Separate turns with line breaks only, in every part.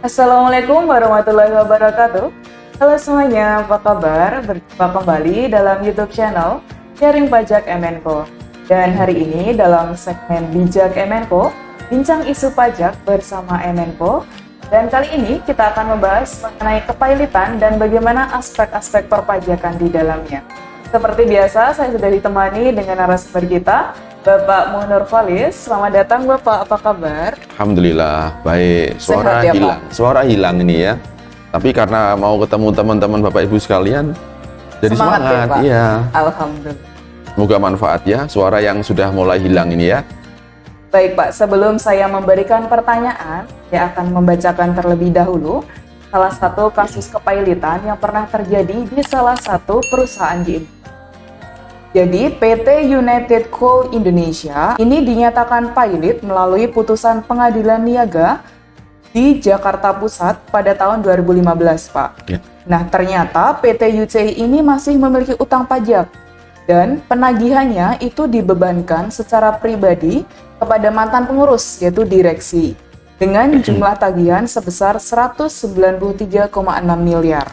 Assalamualaikum warahmatullahi wabarakatuh. Halo semuanya, apa kabar? Berjumpa kembali dalam YouTube channel Sharing Pajak Emenko. Dan hari ini dalam segmen Bijak Emenko, bincang isu pajak bersama Emenko. Dan kali ini kita akan membahas mengenai kepailitan dan bagaimana aspek-aspek perpajakan di dalamnya. Seperti biasa, saya sudah ditemani dengan narasumber kita, Bapak Munur Falis. Selamat datang Bapak, apa kabar?
Alhamdulillah, baik. Suara
Sehat ya,
hilang,
Pak?
suara hilang ini ya. Tapi karena mau ketemu teman-teman Bapak Ibu sekalian, jadi
Semangat ya,
semangat.
Pak?
Iya.
Alhamdulillah.
Semoga manfaat ya, suara yang sudah mulai hilang ini ya.
Baik Pak, sebelum saya memberikan pertanyaan, saya akan membacakan terlebih dahulu salah satu kasus kepailitan yang pernah terjadi di salah satu perusahaan di Indonesia. Jadi, PT United Coal Indonesia ini dinyatakan pailit melalui putusan pengadilan niaga di Jakarta Pusat pada tahun 2015, Pak.
Ya.
Nah, ternyata PT UCI ini masih memiliki utang pajak dan penagihannya itu dibebankan secara pribadi kepada mantan pengurus, yaitu direksi, dengan jumlah tagihan sebesar 193,6 miliar.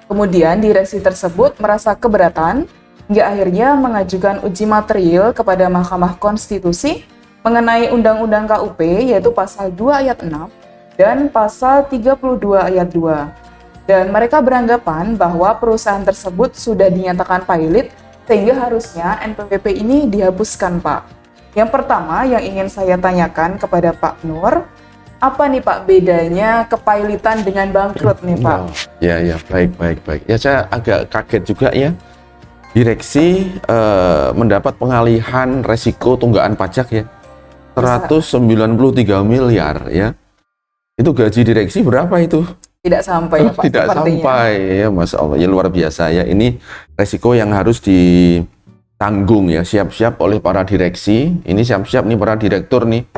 Kemudian direksi tersebut merasa keberatan hingga akhirnya mengajukan uji material kepada Mahkamah Konstitusi mengenai Undang-Undang KUP, yaitu pasal 2 ayat 6 dan pasal 32 ayat 2. Dan mereka beranggapan bahwa perusahaan tersebut sudah dinyatakan pailit sehingga harusnya NPWP ini dihapuskan, Pak. Yang pertama yang ingin saya tanyakan kepada Pak Nur, apa nih Pak bedanya kepailitan dengan bangkrut nih Pak?
Ya, baik. Ya, saya agak kaget juga ya. Direksi mendapat pengalihan resiko tunggakan pajak ya. 193 miliar ya. Itu gaji direksi berapa itu?
Tidak sampai ya Pak?
Tidak
sepertinya.
sampai ya, Masya Allah ya, luar biasa ya. Ini resiko yang harus ditanggung ya, siap-siap oleh para direksi. Ini siap-siap nih para direktur nih,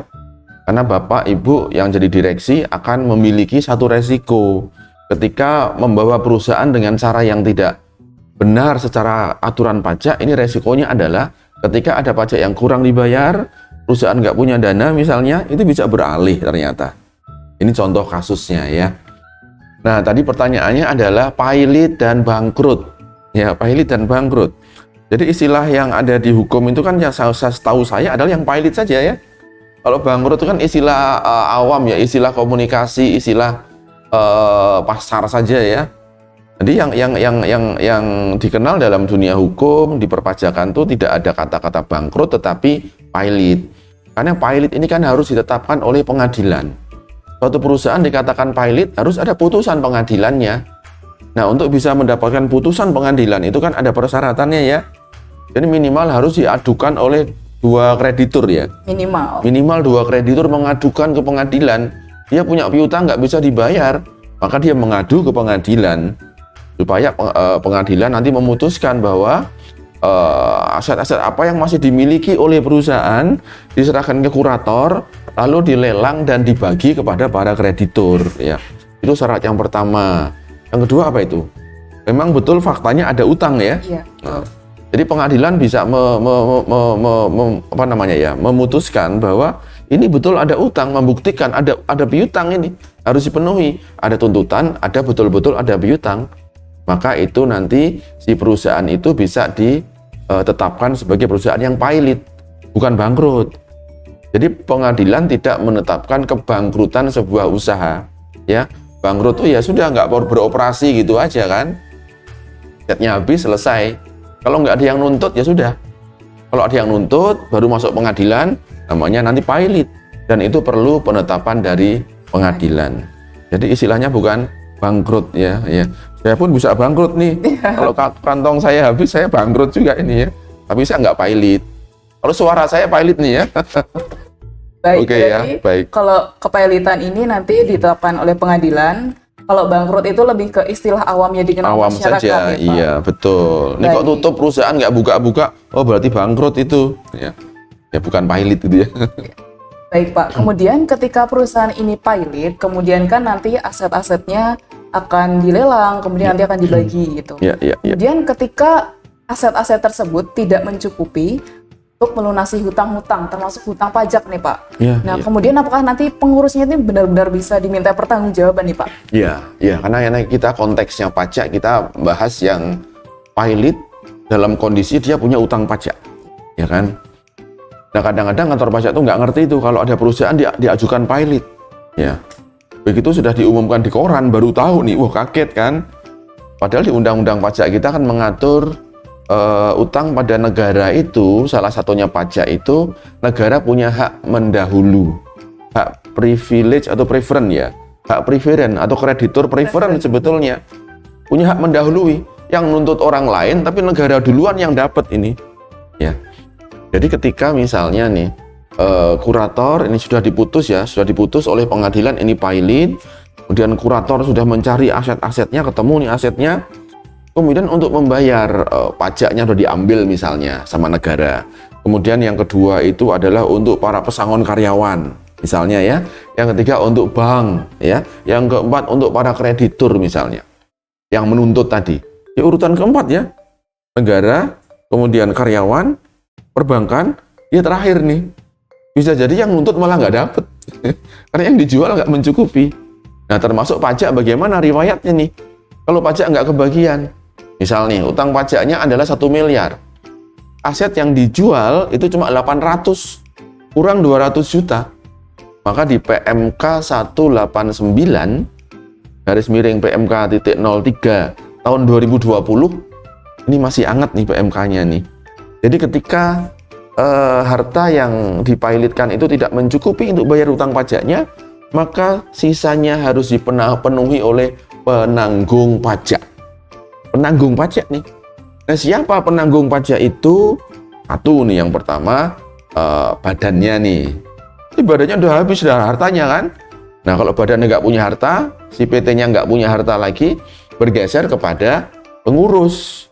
karena Bapak Ibu yang jadi direksi akan memiliki satu resiko ketika membawa perusahaan dengan cara yang tidak benar secara aturan pajak. Ini resikonya adalah ketika ada pajak yang kurang dibayar, perusahaan nggak punya dana misalnya, itu bisa beralih ternyata. Ini contoh kasusnya ya. Nah, tadi pertanyaannya adalah pailit dan bangkrut. Ya, pailit dan bangkrut. Jadi istilah yang ada di hukum itu kan yang setahu saya adalah yang pailit saja ya. Kalau bangkrut itu kan istilah awam ya, istilah komunikasi, istilah pasar saja ya. Jadi yang dikenal dalam dunia hukum di perpajakan itu tidak ada kata-kata bangkrut tetapi pailit. Karena pailit ini kan harus ditetapkan oleh pengadilan. Suatu perusahaan dikatakan pailit harus ada putusan pengadilannya. Nah, untuk bisa mendapatkan putusan pengadilan itu kan ada persyaratannya ya. Jadi minimal harus diadukan oleh dua kreditur ya. Minimal dua kreditur mengadukan ke pengadilan. Dia punya piutang nggak bisa dibayar, maka dia mengadu ke pengadilan supaya pengadilan nanti memutuskan bahwa aset-aset apa yang masih dimiliki oleh perusahaan diserahkan ke kurator, lalu dilelang dan dibagi kepada para kreditur ya. Itu syarat yang pertama. Yang kedua apa itu? Memang betul faktanya ada utang ya.
Iya.
Nah, jadi pengadilan bisa memutuskan bahwa ini betul ada utang, membuktikan ada piutang, ini harus dipenuhi. Ada tuntutan, ada betul-betul ada piutang. Maka itu nanti si perusahaan itu bisa ditetapkan sebagai perusahaan yang pailit, bukan bangkrut. Jadi pengadilan tidak menetapkan kebangkrutan sebuah usaha ya. Bangkrut itu ya sudah, nggak beroperasi gitu aja kan, asetnya habis selesai. Kalau nggak ada yang nuntut ya sudah. Kalau ada yang nuntut baru masuk pengadilan, namanya nanti pailit, dan itu perlu penetapan dari pengadilan. Jadi istilahnya bukan bangkrut ya. Saya pun bisa bangkrut nih. Kalau kantong saya habis, saya bangkrut juga ini ya. Tapi saya nggak pailit. Kalau suara saya pailit nih ya.
Baik,
Oke
jadi
ya, baik.
kalau kepailitan ini nanti ditetapkan oleh pengadilan. Kalau bangkrut itu lebih ke istilah awam yang dikenal
Awam
masyarakat
saja,
ya, Pak?
iya betul. Ini kok
Baik.
tutup perusahaan nggak buka-buka, oh berarti bangkrut itu. Ya bukan pailit gitu ya.
Baik Pak, kemudian ketika perusahaan ini pailit, kemudian kan nanti aset-asetnya akan dilelang, kemudian nanti akan dibagi gitu.
Ya.
Kemudian ketika aset-aset tersebut tidak mencukupi, untuk melunasi hutang-hutang, termasuk hutang pajak nih Pak.
Iya,
Nah,
iya.
kemudian apakah nanti pengurusnya ini benar-benar bisa diminta pertanggungjawaban nih Pak?
Iya, karena kita konteksnya pajak, kita bahas yang pilot dalam kondisi dia punya utang pajak, ya kan? Nah, kadang-kadang kantor pajak tuh nggak ngerti itu kalau ada perusahaan diajukan pilot, ya. Begitu sudah diumumkan di koran, baru tahu nih, wah kaget kan? Padahal di undang-undang pajak kita kan mengatur utang pada negara itu, salah satunya pajak itu, negara punya hak mendahulu, hak privilege atau preferen ya, hak preferen atau kreditur preferen sebetulnya, punya hak mendahului, yang nuntut orang lain, tapi negara duluan yang dapat ini, ya. Jadi ketika misalnya nih, kurator ini sudah diputus oleh pengadilan ini pilot, kemudian kurator sudah mencari aset-asetnya, ketemu nih asetnya, kemudian untuk membayar pajaknya sudah diambil misalnya sama negara. Kemudian yang kedua itu adalah untuk para pesangon karyawan misalnya ya. Yang ketiga untuk bank ya. Yang keempat untuk para kreditur misalnya. Yang menuntut tadi. Ya urutan keempat ya. Negara, kemudian karyawan, perbankan, ya terakhir nih. Bisa jadi yang nuntut malah nggak dapet. Karena yang dijual nggak mencukupi. Nah termasuk pajak bagaimana riwayatnya nih. Kalau pajak nggak kebagian. Misal nih, utang pajaknya adalah 1 miliar. Aset yang dijual itu cuma 800, kurang 200 juta. Maka di PMK 189, garis miring PMK.03 tahun 2020, ini masih hangat nih PMK-nya nih. Jadi ketika harta yang dipilotkan itu tidak mencukupi untuk bayar utang pajaknya, maka sisanya harus dipenuhi oleh penanggung pajak. Penanggung pajak nih. Nah, siapa penanggung pajak itu? Satu nih, yang pertama badannya nih. Ini badannya udah habis dah hartanya kan. Nah, kalau badannya nggak punya harta, si PT-nya nggak punya harta lagi, bergeser kepada pengurus.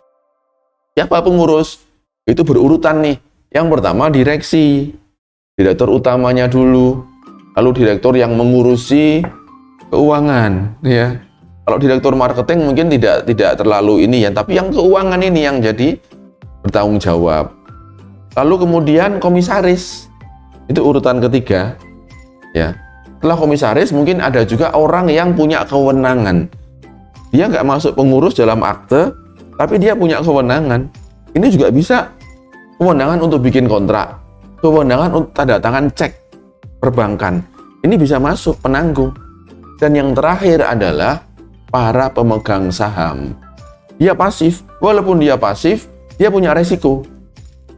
Siapa pengurus? Itu berurutan nih. Yang pertama direksi, direktur utamanya dulu, lalu direktur yang mengurusi keuangan, ya. Kalau direktur marketing mungkin tidak terlalu ini ya, tapi yang keuangan ini yang jadi bertanggung jawab. Lalu kemudian komisaris, itu urutan ketiga, ya. Setelah komisaris mungkin ada juga orang yang punya kewenangan. Dia nggak masuk pengurus dalam akte, tapi dia punya kewenangan. Ini juga bisa kewenangan untuk bikin kontrak, kewenangan untuk tanda tangan cek perbankan. Ini bisa masuk penanggung. Dan yang terakhir adalah para pemegang saham. Dia pasif, walaupun dia pasif, dia punya resiko.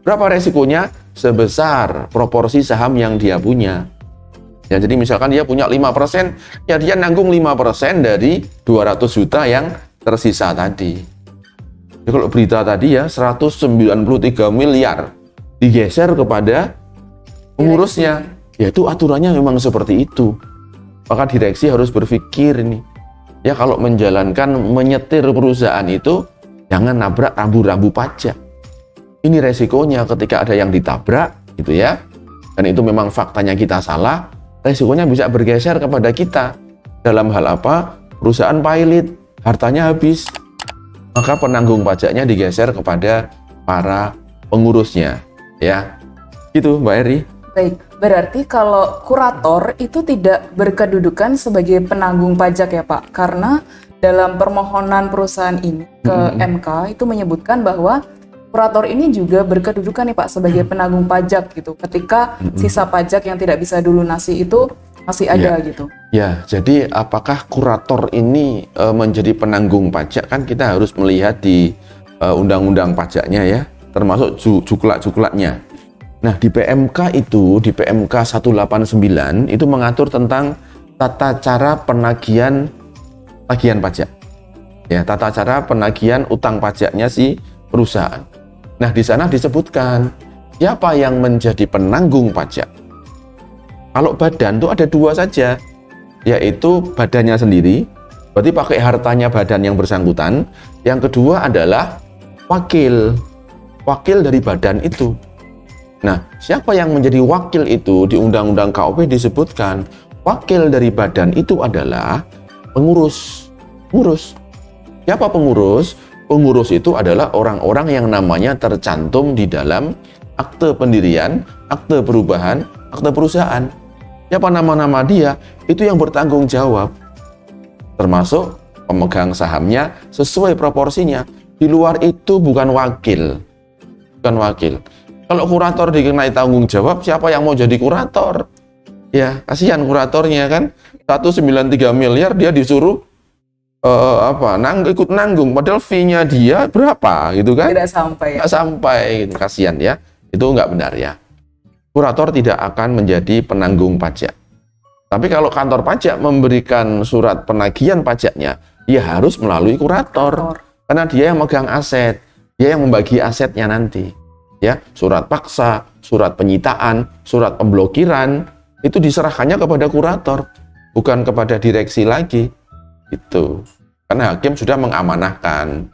Berapa resikonya? Sebesar proporsi saham yang dia punya. Ya, jadi misalkan dia punya 5%, ya dia nanggung 5% dari 200 juta yang tersisa tadi. Ya, kalau berita tadi ya 193 miliar digeser kepada pengurusnya. Ya itu aturannya memang seperti itu. Maka direksi harus berpikir ini. Ya kalau menjalankan, menyetir perusahaan itu, jangan nabrak rambu-rambu pajak. Ini resikonya ketika ada yang ditabrak, gitu ya. Dan itu memang faktanya kita salah, resikonya bisa bergeser kepada kita. Dalam hal apa? Perusahaan pilot, hartanya habis. Maka penanggung pajaknya digeser kepada para pengurusnya. Ya, gitu Mbak Eri.
Baik, berarti kalau kurator itu tidak berkedudukan sebagai penanggung pajak ya Pak, karena dalam permohonan perusahaan ini ke MK itu menyebutkan bahwa kurator ini juga berkedudukan nih Pak sebagai penanggung pajak gitu, ketika sisa pajak yang tidak bisa dilunasi itu masih ada gitu.
Ya, jadi apakah kurator ini menjadi penanggung pajak, kan kita harus melihat di undang-undang pajaknya ya, termasuk juklak-juklaknya. Nah, di PMK itu, di PMK 189 itu mengatur tentang tata cara tagihan pajak. Ya, tata cara penagihan utang pajaknya si perusahaan. Nah, di sana disebutkan siapa yang menjadi penanggung pajak. Kalau badan itu ada dua saja, yaitu badannya sendiri, berarti pakai hartanya badan yang bersangkutan. Yang kedua adalah wakil dari badan itu. Nah, siapa yang menjadi wakil itu di Undang-Undang KUP disebutkan wakil dari badan itu adalah pengurus. Siapa pengurus? Pengurus itu adalah orang-orang yang namanya tercantum di dalam akte pendirian, akte perubahan, akte perusahaan. Siapa nama-nama dia, itu yang bertanggung jawab. Termasuk pemegang sahamnya sesuai proporsinya. Di luar itu bukan wakil. Bukan wakil. Kalau kurator dikenai tanggung jawab, siapa yang mau jadi kurator? Ya, kasihan kuratornya kan. 193 miliar dia disuruh ikut nanggung, padahal fee-nya dia berapa gitu kan?
Tidak sampai.
Nggak sampai, gitu. Kasihan ya. Itu nggak benar ya. Kurator tidak akan menjadi penanggung pajak. Tapi kalau kantor pajak memberikan surat penagihan pajaknya, dia harus melalui kurator. Karena dia yang megang aset, dia yang membagi asetnya nanti. Ya, surat paksa, surat penyitaan, surat pemblokiran, itu diserahkannya kepada kurator, bukan kepada direksi lagi. Itu. Karena hakim sudah mengamanahkan.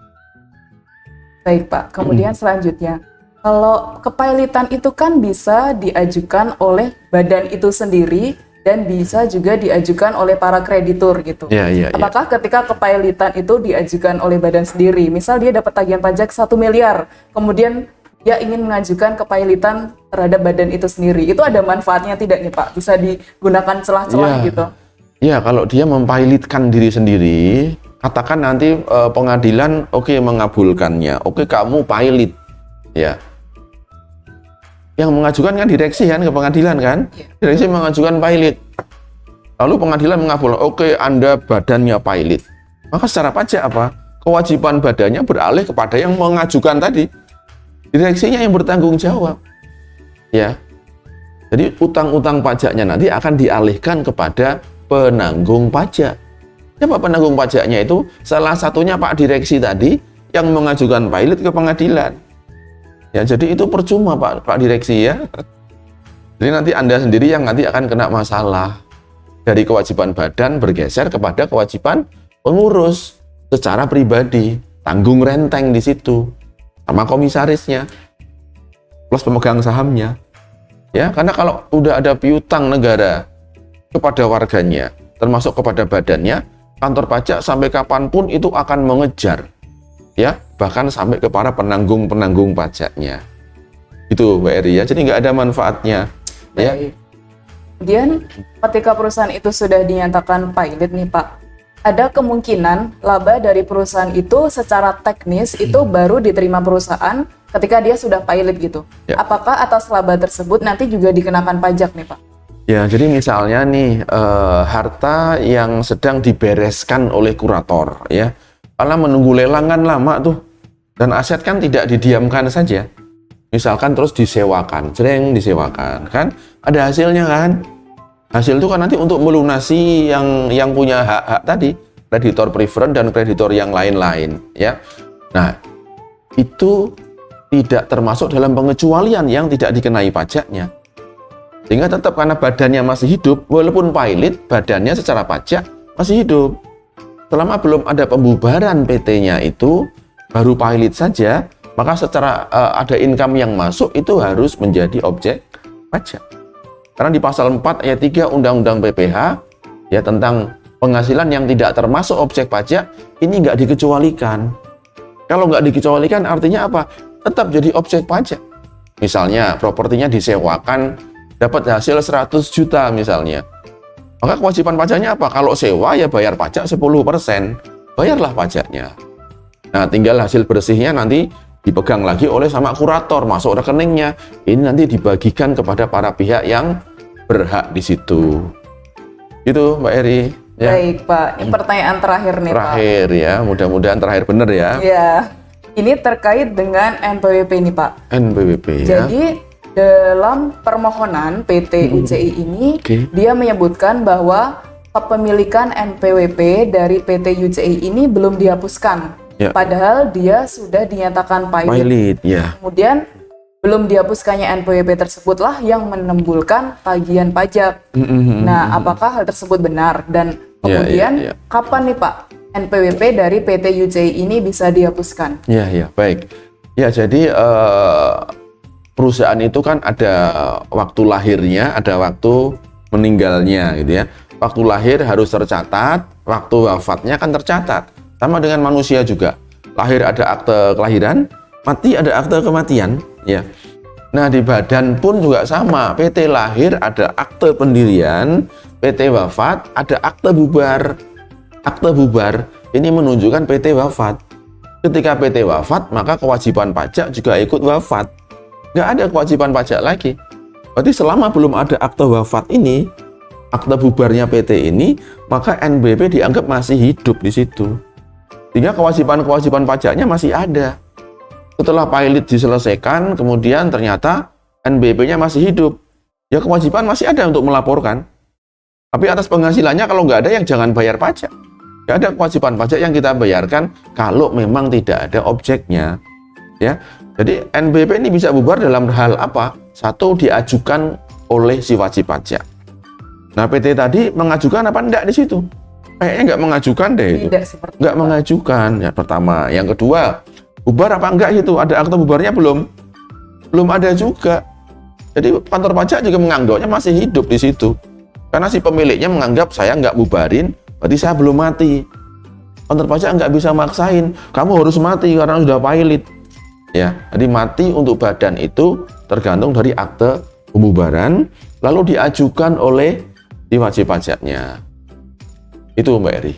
Baik Pak, kemudian selanjutnya, kalau kepailitan itu kan bisa diajukan oleh badan itu sendiri dan bisa juga diajukan oleh para kreditur gitu. Apakah ketika kepailitan itu diajukan oleh badan sendiri, misal dia dapat tagihan pajak 1 miliar, kemudian dia ingin mengajukan kepailitan terhadap badan itu sendiri, itu ada manfaatnya tidak nih Pak? Bisa digunakan celah-celah gitu?
Ya, kalau dia mempailitkan diri sendiri, katakan nanti pengadilan mengabulkannya, kamu pailit, ya. Yang mengajukan kan direksi kan ke pengadilan kan, direksi mengajukan pailit, lalu pengadilan mengabulkan, Anda badannya pailit, maka secara pajak apa? Kewajiban badannya beralih kepada yang mengajukan tadi, direksinya yang bertanggung jawab, ya. Jadi utang-utang pajaknya nanti akan dialihkan kepada penanggung pajak. Siapa penanggung pajaknya itu? Salah satunya Pak Direksi tadi yang mengajukan pailit ke pengadilan. Ya, jadi itu percuma Pak Direksi ya. Jadi nanti Anda sendiri yang nanti akan kena masalah. Dari kewajiban badan bergeser kepada kewajiban pengurus secara pribadi. Tanggung renteng di situ. Sama komisarisnya. Plus pemegang sahamnya. Ya, karena kalau udah ada piutang negara kepada warganya, termasuk kepada badannya, kantor pajak sampai kapanpun itu akan mengejar, ya, bahkan sampai ke para penanggung pajaknya. Itu Mbak Eri ya, jadi nggak ada manfaatnya. Ya.
Kemudian ketika perusahaan itu sudah dinyatakan pailit nih Pak, ada kemungkinan laba dari perusahaan itu secara teknis itu baru diterima perusahaan ketika dia sudah pailit gitu.
Ya.
Apakah atas laba tersebut nanti juga dikenakan pajak nih Pak?
Ya, jadi misalnya nih harta yang sedang dibereskan oleh kurator, ya, karena menunggu lelangan lama tuh, dan aset kan tidak didiamkan saja. Misalkan terus disewakan, sering disewakan, kan? Ada hasilnya kan? Hasil itu kan nanti untuk melunasi yang punya hak-hak tadi, kreditor preferred dan kreditor yang lain-lain, ya. Nah, itu tidak termasuk dalam pengecualian yang tidak dikenai pajaknya. Sehingga tetap karena badannya masih hidup, walaupun pailit, badannya secara pajak masih hidup. Selama belum ada pembubaran PT-nya itu, baru pailit saja, maka secara ada income yang masuk itu harus menjadi objek pajak. Karena di pasal 4 ayat 3 Undang-Undang PPH, ya, tentang penghasilan yang tidak termasuk objek pajak, ini nggak dikecualikan. Kalau nggak dikecualikan artinya apa? Tetap jadi objek pajak. Misalnya propertinya disewakan, dapat hasil 100 juta misalnya. Maka kewajiban pajaknya apa? Kalau sewa ya bayar pajak 10%. Bayarlah pajaknya. Nah, tinggal hasil bersihnya nanti dipegang lagi oleh sama kurator, masuk rekeningnya. Ini nanti dibagikan kepada para pihak yang berhak di situ. Itu Mbak Eri. Ya.
Baik Pak, ini pertanyaan terakhir nih Pak.
Terakhir ya, mudah-mudahan terakhir benar ya.
Ya, ini terkait dengan NPWP nih Pak.
NPWP ya.
Jadi dalam permohonan PT UCI ini, dia menyebutkan bahwa kepemilikan NPWP dari PT UCI ini belum dihapuskan. Ya. Padahal dia sudah dinyatakan pailit. Ya. Kemudian belum dihapuskannya NPWP tersebutlah yang menimbulkan tagihan pajak. Nah, apakah hal tersebut benar? Dan kemudian kapan nih Pak NPWP dari PT UCI ini bisa dihapuskan?
Ya, baik. Ya, jadi perusahaan itu kan ada waktu lahirnya, ada waktu meninggalnya gitu ya. Waktu lahir harus tercatat, waktu wafatnya kan tercatat. Sama dengan manusia juga. Lahir ada akte kelahiran, mati ada akte kematian, ya. Nah, di badan pun juga sama. PT lahir ada akte pendirian, PT wafat ada akte bubar. Akte bubar ini menunjukkan PT wafat. Ketika PT wafat, maka kewajiban pajak juga ikut wafat. Nggak ada kewajiban pajak lagi. Berarti selama belum ada akte wafat ini, akte bubarnya PT ini, maka NBP dianggap masih hidup di situ. Sehingga kewajiban-kewajiban pajaknya masih ada. Setelah pilot diselesaikan, kemudian ternyata NBP-nya masih hidup. Ya kewajiban masih ada untuk melaporkan. Tapi atas penghasilannya kalau nggak ada, yang jangan bayar pajak. Nggak ada kewajiban pajak yang kita bayarkan kalau memang tidak ada objeknya. Ya, jadi NBP ini bisa bubar dalam hal apa? Satu, diajukan oleh si wajib pajak. Nah, PT tadi mengajukan apa enggak di situ? Kayaknya nggak mengajukan deh itu.
Tidak seperti
Nggak
itu, Pak.
mengajukan, ya pertama. Yang kedua, bubar apa enggak itu? Ada akte bubarnya belum? Belum ada juga. Jadi kantor pajak juga menganggapnya masih hidup di situ. Karena si pemiliknya menganggap saya nggak bubarin, berarti saya belum mati. Kantor pajak nggak bisa maksain, kamu harus mati karena sudah pilot. Ya, jadi mati untuk badan itu tergantung dari akte pembubaran, lalu diajukan oleh si wajib pajaknya. Itu Mbak Eri.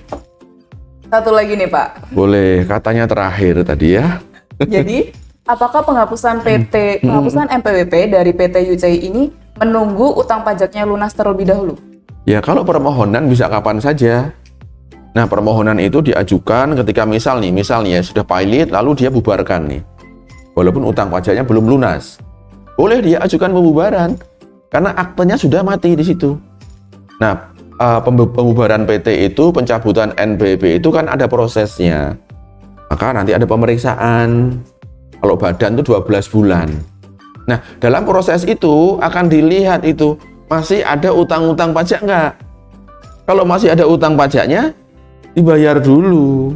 Satu lagi nih Pak.
Boleh, katanya terakhir tadi ya.
Jadi, apakah penghapusan NPWP dari PT UCI ini menunggu utang pajaknya lunas terlebih dahulu?
Ya, kalau permohonan bisa kapan saja. Nah, permohonan itu diajukan ketika misalnya sudah pilot lalu dia bubarkan nih. Walaupun utang pajaknya belum lunas. Boleh dia ajukan pembubaran karena aktenya sudah mati di situ. Nah, pembubaran PT itu, pencabutan NBP itu kan ada prosesnya. Maka nanti ada pemeriksaan. Kalau badan itu 12 bulan. Nah, dalam proses itu akan dilihat itu masih ada utang-utang pajak nggak? Kalau masih ada utang pajaknya, dibayar dulu.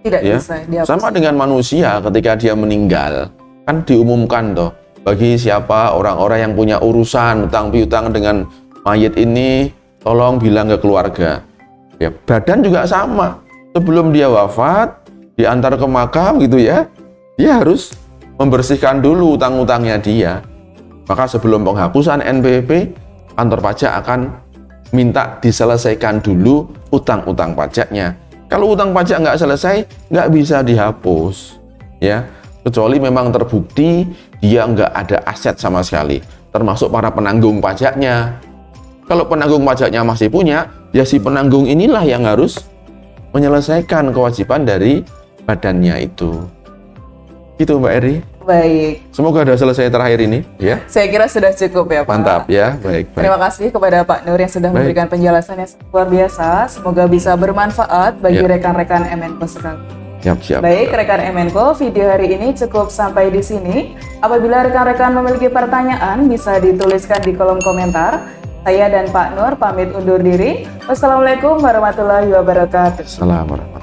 Tidak
Ya,
bisa dihapus.
sama dengan manusia ketika dia meninggal, kan diumumkan toh bagi siapa orang-orang yang punya urusan utang piutang dengan mayit ini, tolong bilang ke keluarga. Ya, badan juga sama. Sebelum dia wafat, diantar ke makam gitu ya, dia harus membersihkan dulu utang-utangnya dia. Maka sebelum penghapusan NBP, kantor pajak akan minta diselesaikan dulu utang-utang pajaknya. Kalau utang pajak nggak selesai, nggak bisa dihapus, ya. Kecuali memang terbukti dia nggak ada aset sama sekali, termasuk para penanggung pajaknya. Kalau penanggung pajaknya masih punya, ya si penanggung inilah yang harus menyelesaikan kewajiban dari badannya itu. Gitu Mbak Eri.
Baik,
Semoga sudah selesai terakhir ini, ya.
saya kira sudah cukup ya Pak.
Mantap ya, baik.
Terima kasih kepada Pak Nur yang sudah
Baik.
memberikan penjelasan yang luar biasa. Semoga bisa bermanfaat bagi
Ya.
rekan-rekan MNCO sekalian.
Siap.
Baik, rekan MNCO, video hari ini cukup sampai di sini. Apabila rekan-rekan memiliki pertanyaan, bisa dituliskan di kolom komentar. Saya dan Pak Nur pamit undur diri. Wassalamualaikum warahmatullahi wabarakatuh.
Assalamualaikum.